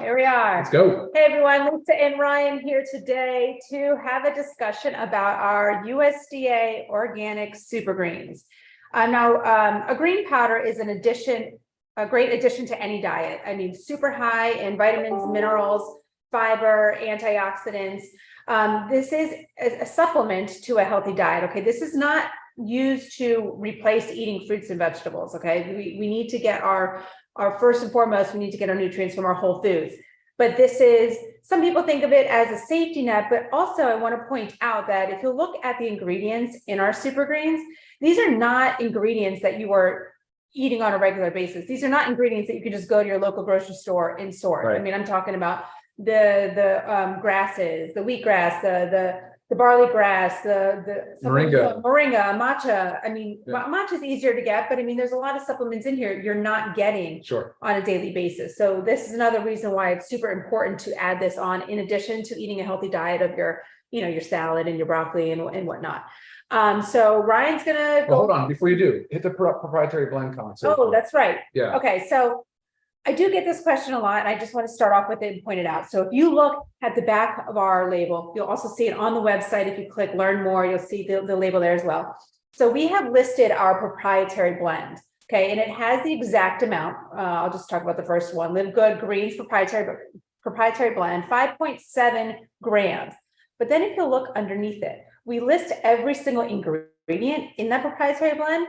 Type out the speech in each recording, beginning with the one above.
Here we are. Let's go. Hey everyone, Lisa and Ryan here today to have a discussion about our USDA organic super greens. A green powder is a great addition to any diet. I mean, super high in vitamins, minerals, fiber, antioxidants. This is a supplement to a healthy diet. Okay, this is not used to replace eating fruits and vegetables. Okay, we need to get our first and foremost, we need to get our nutrients from our whole foods. But this is, some people think of it as a safety net, but also I want to point out that if you look at the ingredients in our super greens, these are not ingredients that you are eating on a regular basis. These are not ingredients that you can just go to your local grocery store and source. Right. I mean, I'm talking about the grasses, the wheatgrass, the barley grass, the moringa, matcha. I mean, matcha is easier to get, but I mean, there's a lot of supplements in here you're not getting on a daily basis. So this is another reason why it's super important to add this on, in addition to eating a healthy diet of your, your salad and your broccoli and whatnot. So Ryan's gonna go. Well, hold on, before you do, hit the proprietary blend console. Oh, that's right. Yeah. Okay, so I do get this question a lot, and I just want to start off with it and point it out. So if you look at the back of our label, you'll also see it on the website. If you click learn more, you'll see the label there as well. So we have listed our proprietary blend, okay? And it has the exact amount. I'll just talk about the first one, LiveGood Greens proprietary blend, 5.7 grams. But then if you look underneath it, we list every single ingredient in that proprietary blend,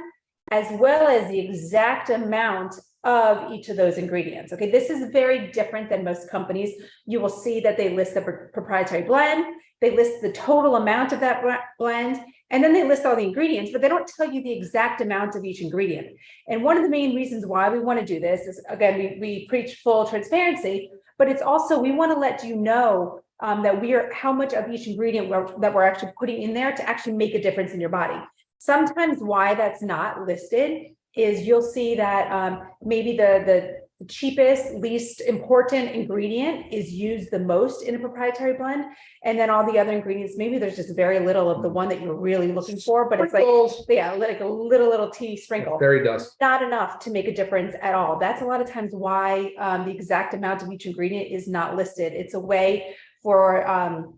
as well as the exact amount of each of those ingredients. Okay, this is very different than most companies. You will see that they list the proprietary blend, they list the total amount of that blend, and then they list all the ingredients, but they don't tell you the exact amount of each ingredient. And one of the main reasons why we want to do this is, again, we preach full transparency, but it's also, we want to let you know that how much of each ingredient that we're actually putting in there to actually make a difference in your body. Sometimes why that's not listed is you'll see that maybe the cheapest, least important ingredient is used the most in a proprietary blend. And then all the other ingredients, maybe there's just very little of the one that you're really looking for, but it's like a little teeny sprinkle. Fairy dust. Not enough to make a difference at all. That's a lot of times why the exact amount of each ingredient is not listed. It's a way for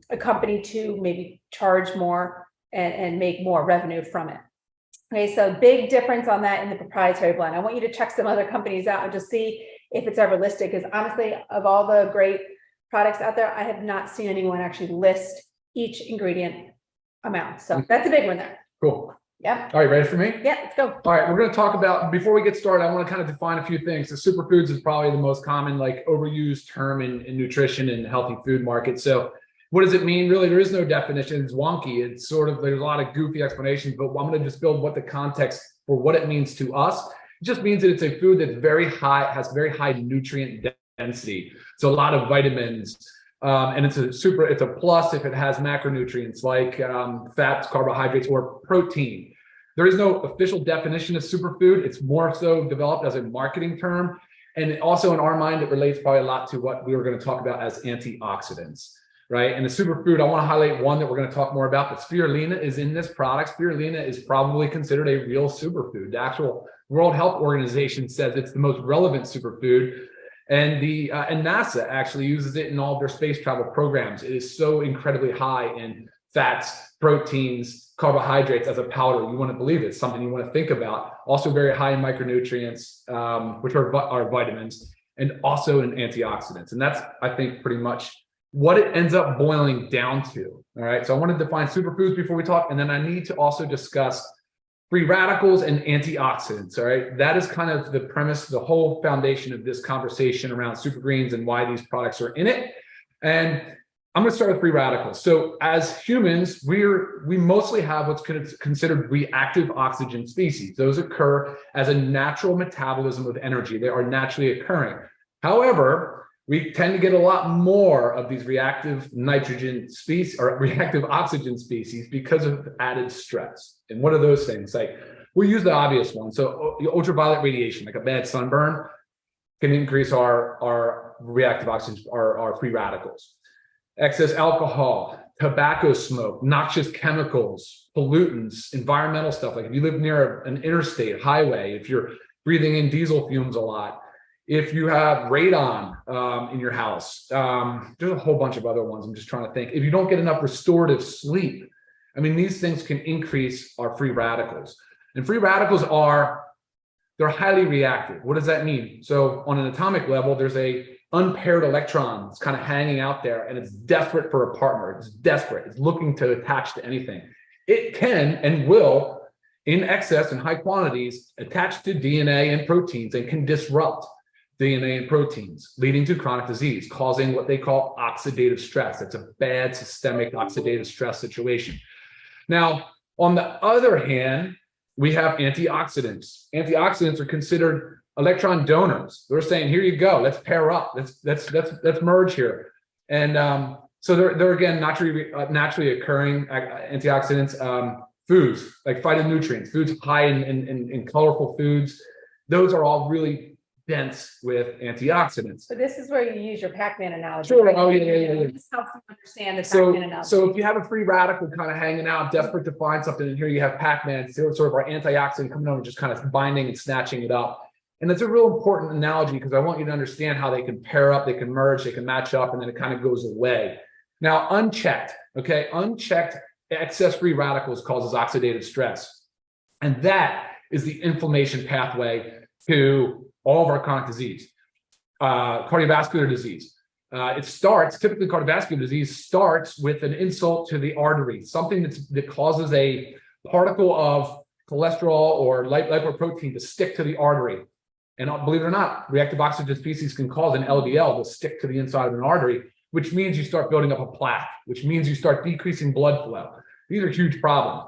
a company to maybe charge more and make more revenue from it. Okay, so big difference on that in the proprietary blend. I want you to check some other companies out and just see if it's ever listed, because honestly, of all the great products out there, I have not seen anyone actually list each ingredient amount. So that's a big one there. Cool. Yeah. All right, ready for me? Yeah, let's go. All right, we're going to talk about, before we get started, I want to kind of define a few things. The superfoods is probably the most common, like, overused term in nutrition and healthy food market. So what does it mean? Really, there is no definition. It's wonky. It's sort of, there's a lot of goofy explanations, but I'm going to just build what the context for what it means to us. It just means that it's a food that's very high, has very high nutrient density. So a lot of vitamins, and it's a plus if it has macronutrients like fats, carbohydrates, or protein. There is no official definition of superfood. It's more so developed as a marketing term. And also in our mind, it relates probably a lot to what we were going to talk about as antioxidants. Right. And the superfood, I want to highlight one that we're going to talk more about, but spirulina is in this product. Spirulina is probably considered a real superfood. The actual World Health Organization says it's the most relevant superfood. And and NASA actually uses it in all of their space travel programs. It is so incredibly high in fats, proteins, carbohydrates as a powder. You want to believe it's something you want to think about. Also very high in micronutrients, which are vitamins, and also in antioxidants. And that's, I think, pretty much what it ends up boiling down to. All right. So I want to define superfoods before we talk. And then I need to also discuss free radicals and antioxidants. All right. That is kind of the premise, the whole foundation of this conversation around super greens and why these products are in it. And I'm going to start with free radicals. So as humans, we mostly have what's considered reactive oxygen species. Those occur as a natural metabolism of energy. They are naturally occurring. However, we tend to get a lot more of these reactive nitrogen species or reactive oxygen species because of added stress. And what are those things? Like, we'll use the obvious one. So ultraviolet radiation, like a bad sunburn, can increase our reactive oxygen, our free radicals. Excess alcohol, tobacco smoke, noxious chemicals, pollutants, environmental stuff. Like if you live near an interstate highway, if you're breathing in diesel fumes a lot, if you have radon, in your house. There's a whole bunch of other ones. I'm just trying to think. If you don't get enough restorative sleep, I mean, these things can increase our free radicals. And free radicals they're highly reactive. What does that mean? So on an atomic level, there's a unpaired electron that's kind of hanging out there, and it's desperate for a partner. It's desperate. It's looking to attach to anything. It can and will, in excess and high quantities, attach to DNA and proteins and can disrupt DNA and proteins, leading to chronic disease, causing what they call oxidative stress. That's a bad systemic oxidative stress situation. Now, on the other hand, we have antioxidants. Antioxidants are considered electron donors. They're saying, here you go, let's pair up, let's merge here. And so they're again naturally occurring antioxidants. Foods like phytonutrients, foods high in colorful foods, those are all really dense with antioxidants. So this is where you use your Pac-Man analogy. Sure. Right? Oh, yeah. This helps you understand the Pac-Man analogy. So if you have a free radical kind of hanging out, desperate to find something, and here you have Pac-Man, sort of our antioxidant coming over and just kind of binding and snatching it up. And it's a real important analogy because I want you to understand how they can pair up, they can merge, they can match up, and then it kind of goes away. Now, unchecked excess free radicals causes oxidative stress. And that is the inflammation pathway to all of our chronic disease, cardiovascular disease. Typically cardiovascular disease starts with an insult to the artery, something that causes a particle of cholesterol or lipoprotein to stick to the artery. And believe it or not, reactive oxygen species can cause an LDL to stick to the inside of an artery, which means you start building up a plaque, which means you start decreasing blood flow. These are huge problems.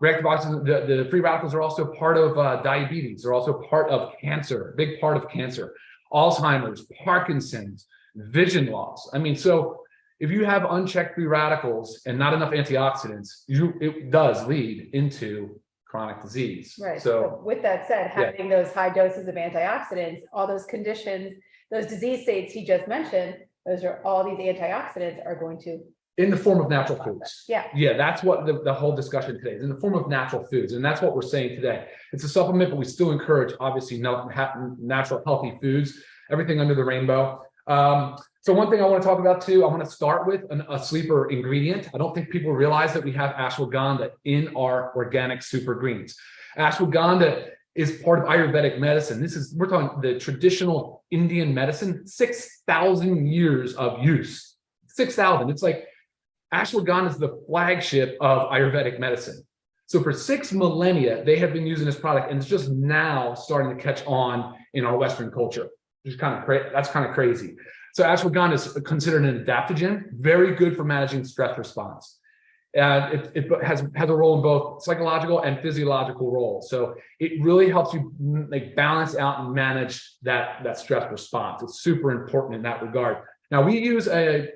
Reactive oxygen, the free radicals are also part of diabetes. They're also part of cancer, a big part of cancer, Alzheimer's, Parkinson's, vision loss. I mean, so if you have unchecked free radicals and not enough antioxidants, it does lead into chronic disease. Right. So with that said, having those high doses of antioxidants, all those conditions, those disease states he just mentioned, those are all these antioxidants are going to in the form of natural foods. Yeah, that's what the whole discussion today is, in the form of natural foods. And that's what we're saying today. It's a supplement, but we still encourage, obviously, natural, healthy foods, everything under the rainbow. So one thing I want to talk about too, I want to start with a sleeper ingredient. I don't think people realize that we have ashwagandha in our organic super greens. Ashwagandha is part of Ayurvedic medicine. We're talking the traditional Indian medicine, 6,000 years of use. 6,000. It's like ashwagandha is the flagship of Ayurvedic medicine. So for 6 millennia, they have been using this product, and it's just now starting to catch on in our Western culture. Which is that's kind of crazy. So ashwagandha is considered an adaptogen, very good for managing stress response. It has a role in both psychological and physiological roles. So it really helps you balance out and manage that stress response. It's super important in that regard. Now we use a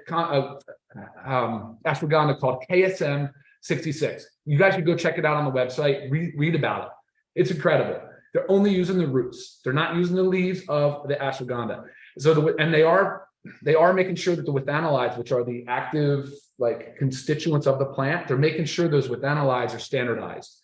ashwagandha called KSM 66. You guys should go check it out on the website, read about it. It's incredible. They're only using the roots. They're not using the leaves of the ashwagandha. So they are making sure that the withanolides, which are the active constituents of the plant, they're making sure those withanolides are standardized.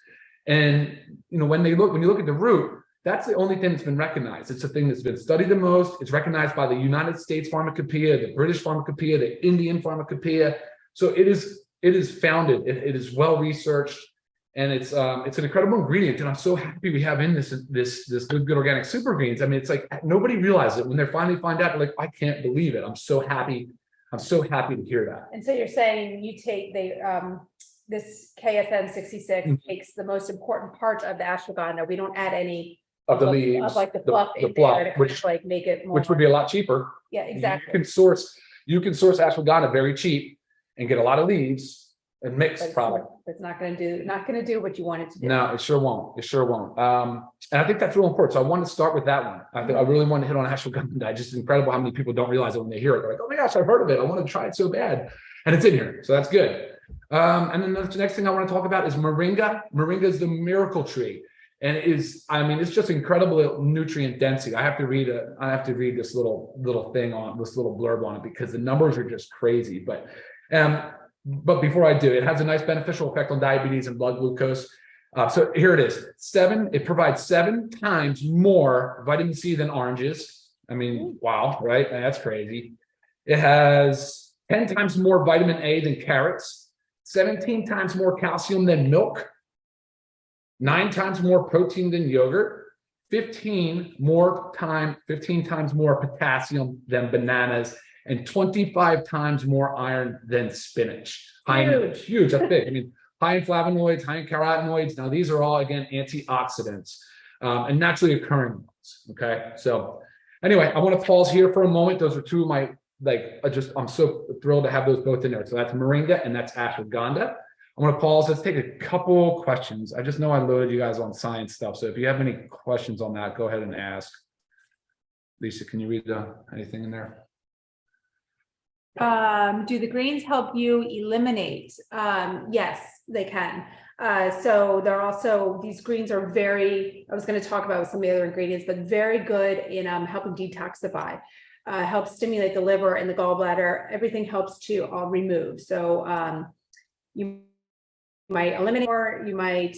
And when you look at the root, that's the only thing that's been recognized. It's the thing that's been studied the most. It's recognized by the United States Pharmacopoeia, the British Pharmacopoeia, the Indian Pharmacopoeia. So it is founded. It is well researched, and it's an incredible ingredient. And I'm so happy we have in this good organic super greens. I mean, it's like nobody realizes it when they finally find out. They're like, I can't believe it. I'm so happy. I'm so happy to hear that. And so you're saying you take this KSM 66 takes the most important part of the ashwagandha. We don't add any of the leaves, of the fluff in fluff, there to which make it more, which would be a lot cheaper. Yeah, exactly. You can source ashwagandha very cheap and get a lot of leaves and mixed product. It's not going to do what you want it to do. No, it sure won't. And I think that's real important. So I wanted to start with that one. I really want to hit on ashwagandha. It's just incredible how many people don't realize it when they hear it. They're like, oh my gosh, I've heard of it. I want to try it so bad. And it's in here. So that's good. And then the next thing I want to talk about is moringa. Moringa is the miracle tree. And it's just incredible nutrient density. I have to read this little thing on this little blurb on it because the numbers are just crazy. But before I do, it has a nice beneficial effect on diabetes and blood glucose. So here it is. It provides 7 times more vitamin C than oranges, I mean, wow, right? That's crazy. It has 10 times more vitamin A than carrots, 17 times more calcium than milk, 9 times more protein than yogurt, 15 times more potassium than bananas, and 25 times more iron than spinach. Huge, that's big. I mean, high in flavonoids, high in carotenoids. Now, these are all, again, antioxidants and naturally occurring ones. Okay. So, anyway, I want to pause here for a moment. Those are two of my, I'm so thrilled to have those both in there. So, that's moringa and that's ashwagandha. I'm going to pause. Let's take a couple questions. I just know I loaded you guys on science stuff. So, if you have any questions on that, go ahead and ask. Lisa, can you read anything in there? Do the greens help you eliminate? Yes, they can. So they're also, these greens are very, I was going to talk about some of the other ingredients, but very good in helping detoxify, helps stimulate the liver and the gallbladder. Everything helps to remove. So you might eliminate more, you might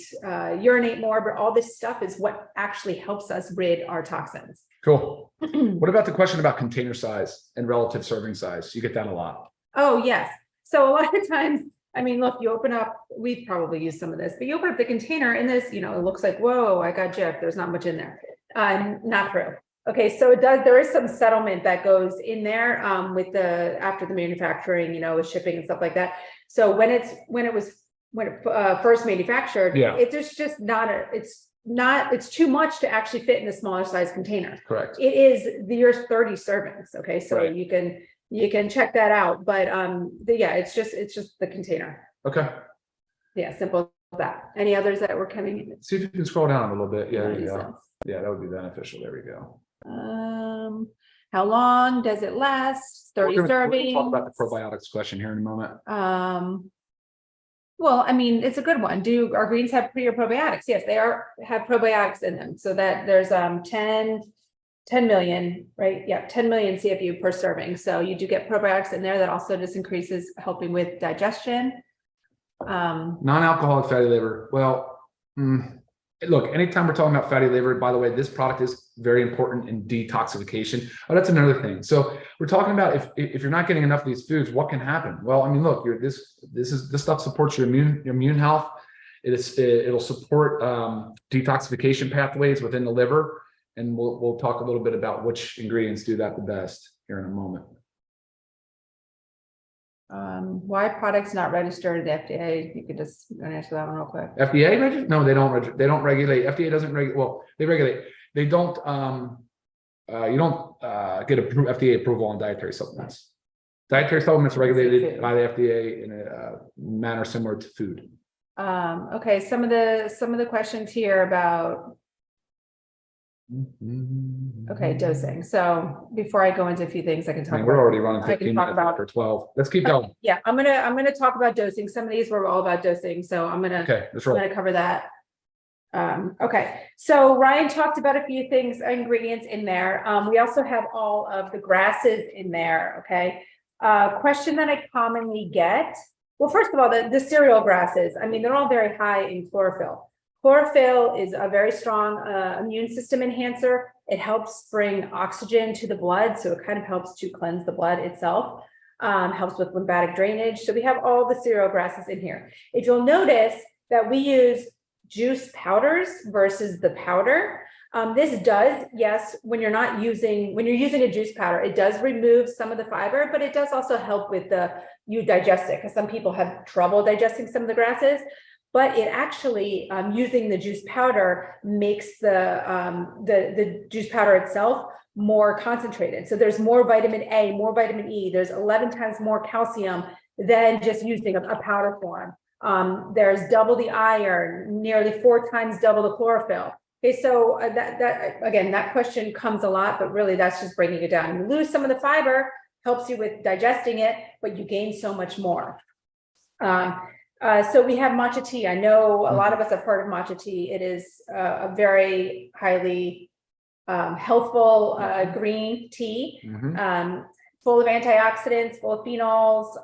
urinate more, but all this stuff is what actually helps us rid our toxins. Cool. What about the question about container size and relative serving size? You get that a lot. Oh, yes. So a lot of times, I mean, look, you open up, we've probably used some of this, but you open up the container and this, it looks like, whoa, I got gypped. There's not much in there. Not true. Okay. So there is some settlement that goes in there with after the manufacturing, with shipping and stuff like that. So when it first manufactured, it's just it's too much to actually fit in a smaller size container. Correct. It is your 30 servings. Okay. So right. you can check that out, but it's just the container. Okay. Yeah. Simple as that. Any others that were coming in? See if you can scroll down a little bit. Yeah, there you go. Yeah, that would be beneficial. There we go. How long does it last? 30 servings. We're gonna talk about the probiotics question here in a moment. Well, I mean, it's a good one. Do our greens have pre or probiotics? Yes, they have probiotics in them. So that there's 10 million, right? Yeah, 10 million CFU per serving. So you do get probiotics in there. That also just increases helping with digestion. Non-alcoholic fatty liver. Well, look, anytime we're talking about fatty liver, by the way, this product is very important in detoxification. Oh, that's another thing. So we're talking about if you're not getting enough of these foods, what can happen? Well, I mean, look, this stuff supports your immune health. It'll support detoxification pathways within the liver, and we'll talk a little bit about which ingredients do that the best here in a moment. Why products not registered at the FDA? You could just answer that one real quick. FDA register? No, they don't regulate. FDA doesn't regulate. Well, they regulate. They don't. You don't get FDA approval on dietary supplements. Dietary supplements are regulated by the FDA in a manner similar to food. Okay, some of the questions here about. Okay, dosing. So before I go into a few things, I can talk. We're already running 15 minutes after 12. Let's keep going. Yeah, I'm gonna talk about dosing. Some of these were all about dosing, so I'm gonna cover that. Okay, so Ryan talked about a few things, ingredients in there. We also have all of the grasses in there. Okay, question that I commonly get. Well, first of all, the cereal grasses. I mean, they're all very high in chlorophyll. Chlorophyll is a very strong immune system enhancer. It helps bring oxygen to the blood, so it kind of helps to cleanse the blood itself. Helps with lymphatic drainage. So we have all the cereal grasses in here. If you'll notice that we use juice powders versus the powder. This does, yes, when you're using a juice powder, it does remove some of the fiber, but it does also help with you digest it, because some people have trouble digesting some of the grasses. But it actually, using the juice powder makes the juice powder itself more concentrated. So there's more vitamin A, more vitamin E. There's 11 times more calcium than just using a powder form. There's double the iron, nearly 4 times double the chlorophyll. Okay, so that question comes a lot, but really that's just breaking it down. You lose some of the fiber, helps you with digesting it, but you gain so much more. So we have matcha tea. I know a lot of us have heard of matcha tea. It is a very highly healthful green tea, full of antioxidants, full of phenols,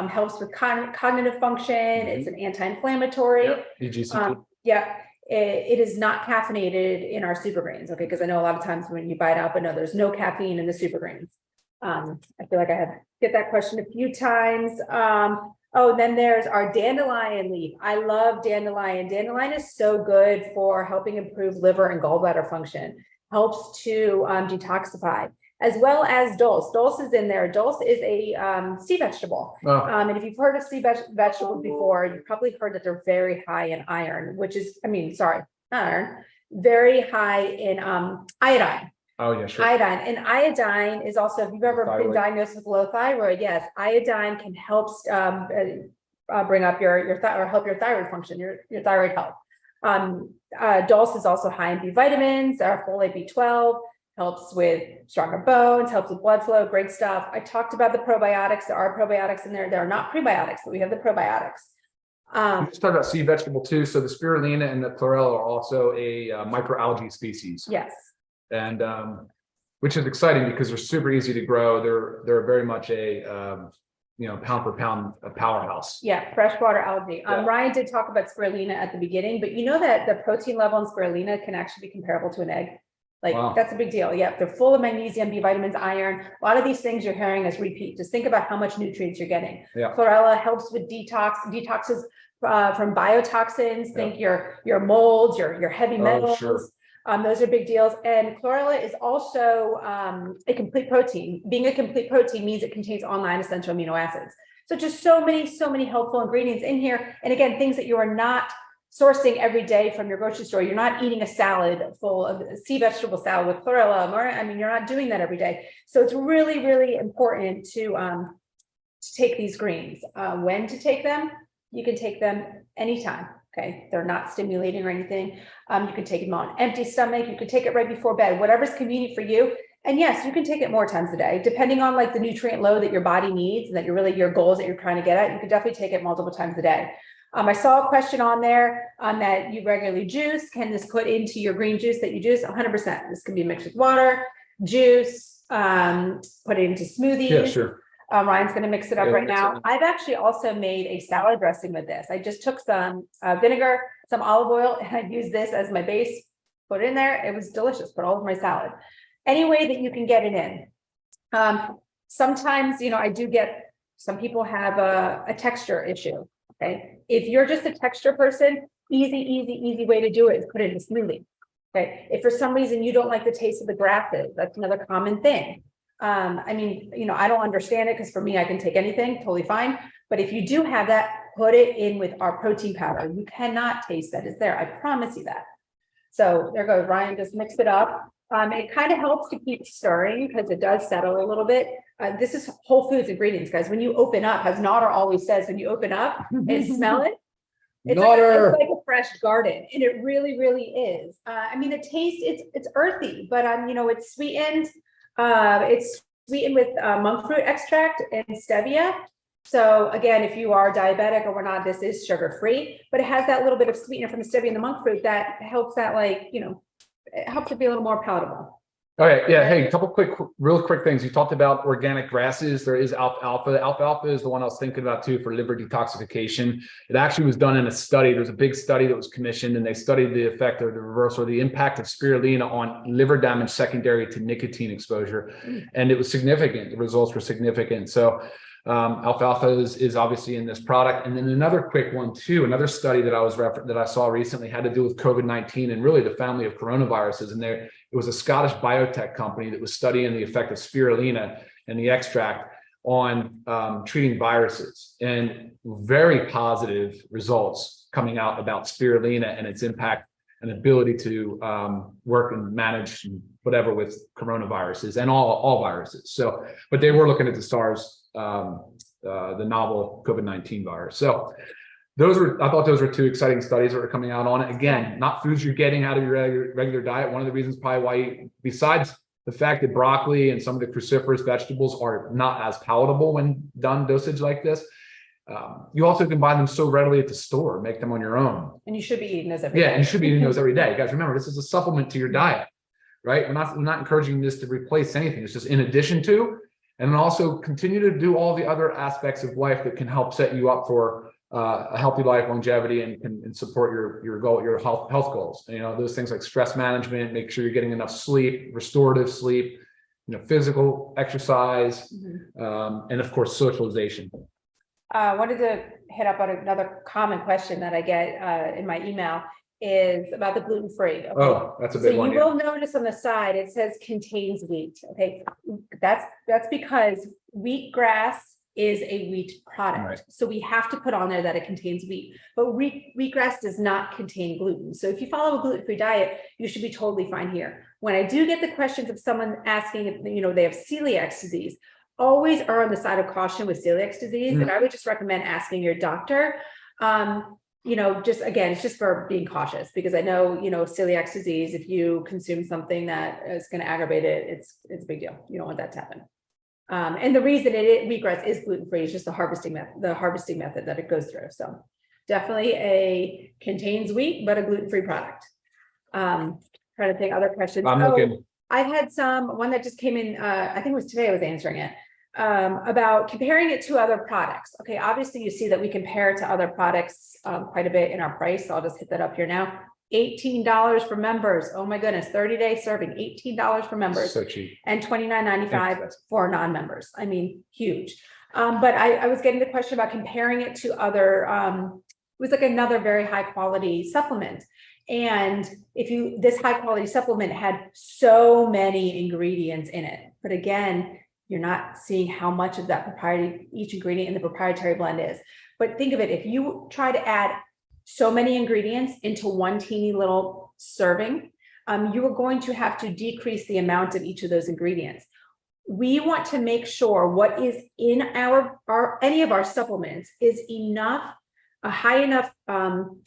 helps with cognitive function. It's an anti-inflammatory. EGCP. Yeah. it is not caffeinated in our super greens. Okay, because I know a lot of times when you bite out, but no, there's no caffeine in the super greens. I feel like I have get that question a few times. Oh, then there's our dandelion leaf. I love dandelion. Dandelion is so good for helping improve liver and gallbladder function, helps to detoxify, as well as dulse. Dulse is in there. Dulse is a sea vegetable. Oh. And if you've heard of sea vegetables before, you've probably heard that they're very high in iron, which is, not iron, very high in iodine. Oh, yeah, sure. Iodine. And iodine is also, if you've ever been diagnosed with low thyroid, yes, iodine can help bring up your or help your thyroid function, your thyroid health. Dulse is also high in B vitamins, folate B12, helps with stronger bones, helps with blood flow, great stuff. I talked about the probiotics. There are probiotics in there. There are not prebiotics, but we have the probiotics. You just talked about sea vegetable too. So the spirulina and the chlorella are also a microalgae species. Yes. And which is exciting because they're super easy to grow. They're very much a pound per pound a powerhouse. Yeah, freshwater algae. Yeah. Ryan did talk about spirulina at the beginning, but you know that the protein level in spirulina can actually be comparable to an egg. Like, wow. That's a big deal. Yeah, they're full of magnesium, B vitamins, iron. A lot of these things you're hearing us repeat. Just think about how much nutrients you're getting. Yeah. Chlorella helps with detoxes from biotoxins. Yeah. Think your molds, your heavy metals. Sure. Those are big deals. And chlorella is also a complete protein. Being a complete protein means it contains all 9 essential amino acids. So just so many helpful ingredients in here. And again, things that you are not sourcing every day from your grocery store. You're not eating a salad full of sea vegetable salad with chlorella. You're not doing that every day. So it's really important to take these greens. When to take them? You can take them anytime. Okay, they're not stimulating or anything. You can take them on empty stomach. You can take it right before bed, whatever's convenient for you. And yes, you can take it more times a day, depending on like the nutrient load that your body needs and that your goals that you're trying to get at. You can definitely take it multiple times a day. I saw a question on there that you regularly juice. Can this put into your green juice that you juice? 100%. This can be mixed with water, juice, put it into smoothies. Yeah, sure. Ryan's going to mix it up right now. I've actually also made a salad dressing with this. I just took some vinegar, some olive oil, and I used this as my base, put it in there. It was delicious, put all over my salad. Any way that you can get it in. Sometimes, I do get, some people have a texture issue, okay? If you're just a texture person, easy way to do it is put it in a smoothie, okay? If for some reason you don't like the taste of the grasses, that's another common thing. I don't understand it because for me, I can take anything, totally fine. But if you do have that, put it in with our protein powder. You cannot taste that it's there. I promise you that. So there goes Ryan, just mix it up. It kind of helps to keep stirring because it does settle a little bit. This is Whole Foods ingredients, guys. When you open up, as Nader always says, when you open up and smell it, it's like a fresh garden, and it really is. The taste, it's earthy, but it's sweetened. It's sweetened with monk fruit extract and stevia. So again, if you are diabetic or whatnot, this is sugar-free, but it has that little bit of sweetener from the stevia and the monk fruit that helps that, it helps it be a little more palatable. All right. Yeah. Hey, a couple real quick things. You talked about organic grasses. There is alfalfa. Alfalfa is the one I was thinking about too for liver detoxification. It actually was done in a study. There's a big study that was commissioned, and they studied the effect of the reverse or the impact of spirulina on liver damage secondary to nicotine exposure. And it was significant. The results were significant. So alfalfa is obviously in this product. And then another quick one too, another study that I saw recently had to do with COVID-19 and really the family of coronaviruses. And it was a Scottish biotech company that was studying the effect of spirulina and the extract on treating viruses, and very positive results coming out about spirulina and its impact and ability to work and manage whatever with coronaviruses and all viruses. So, but they were looking at the SARS, the novel COVID-19 virus. So I thought those were two exciting studies that were coming out on it. Again, not foods you're getting out of your regular diet. One of the reasons probably why, besides the fact that broccoli and some of the cruciferous vegetables are not as palatable when done dosage like this, you also can buy them so readily at the store, make them on your own. And you should be eating those every day. Yeah, you should be eating those every day. Guys, remember, this is a supplement to your diet, right? We're not encouraging this to replace anything. It's just in addition to, and then also continue to do all the other aspects of life that can help set you up for a healthy life, longevity, and support your goal, your health goals. You know, those things like stress management, make sure you're getting enough sleep, restorative sleep, you know, physical exercise, and of course, socialization. I wanted to hit up on another common question that I get in my email is about the gluten-free. Okay? Oh, that's a big one. So you will notice on the side, it says contains wheat. Okay, that's because wheatgrass is a wheat product. Right. So we have to put on there that it contains wheat, but wheatgrass does not contain gluten. So if you follow a gluten-free diet, you should be totally fine here. When I do get the questions of someone asking if, you know, they have celiac disease, always err on the side of caution with celiac disease. And I would just recommend asking your doctor. You know, just again, it's just for being cautious, because I know, you know, celiac disease, if you consume something that is going to aggravate it, it's a big deal. You don't want that to happen. And the reason wheatgrass is gluten-free is just the harvesting method that it goes through. So definitely contains wheat, but a gluten-free product. Trying to think other questions. I'm looking. I had one that just came in, I think it was today I was answering it, about comparing it to other products. Okay, obviously you see that we compare it to other products quite a bit in our price. So I'll just hit that up here now. $18 for members. Oh my goodness, 30-day serving, $18 for members. So cheap. And $29.95 for non-members. I mean, huge. But I was getting the question about comparing it to other, it was like another very high quality supplement. And this high quality supplement had so many ingredients in it, but again, you're not seeing how much of that each ingredient in the proprietary blend is. But think of it, if you try to add so many ingredients into one teeny little serving, you are going to have to decrease the amount of each of those ingredients. We want to make sure what is in any of our supplements is a high enough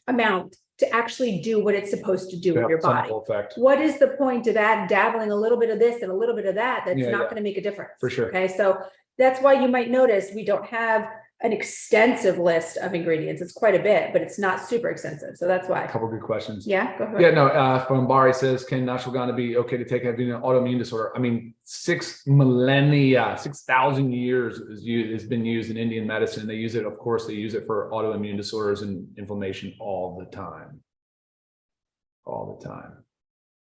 amount to actually do what it's supposed to do in your body. Effect. What is the point of dabbling a little bit of this and a little bit of that? That's not going to make a difference. For sure. Okay, so that's why you might notice we don't have an extensive list of ingredients. It's quite a bit, but it's not super extensive. So that's why. A couple good questions. Yeah, go ahead. Yeah, no, from Bari says, can ashwagandha be okay to take an autoimmune disorder? I mean, 6,000 years has been used in Indian medicine. They use it, of course, they use it for autoimmune disorders and inflammation all the time. All the time.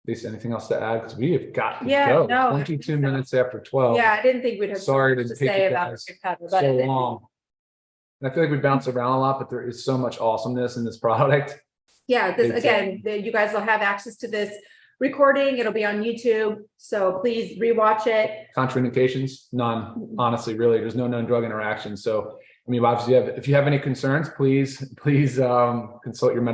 Lisa, anything else to add? Because we have got to go. No, 22 minutes after 12. Yeah, I didn't think we'd have Sorry so much to to take say you about guys pepper, so long. And I feel like we bounce around a lot, but there is so much awesomeness in this product. Yeah, you guys will have access to this recording. It'll be on YouTube. So please rewatch it. Contraindications? None. Honestly, really, there's no known drug interaction. So, I mean, obviously, if you have any concerns, please consult your medical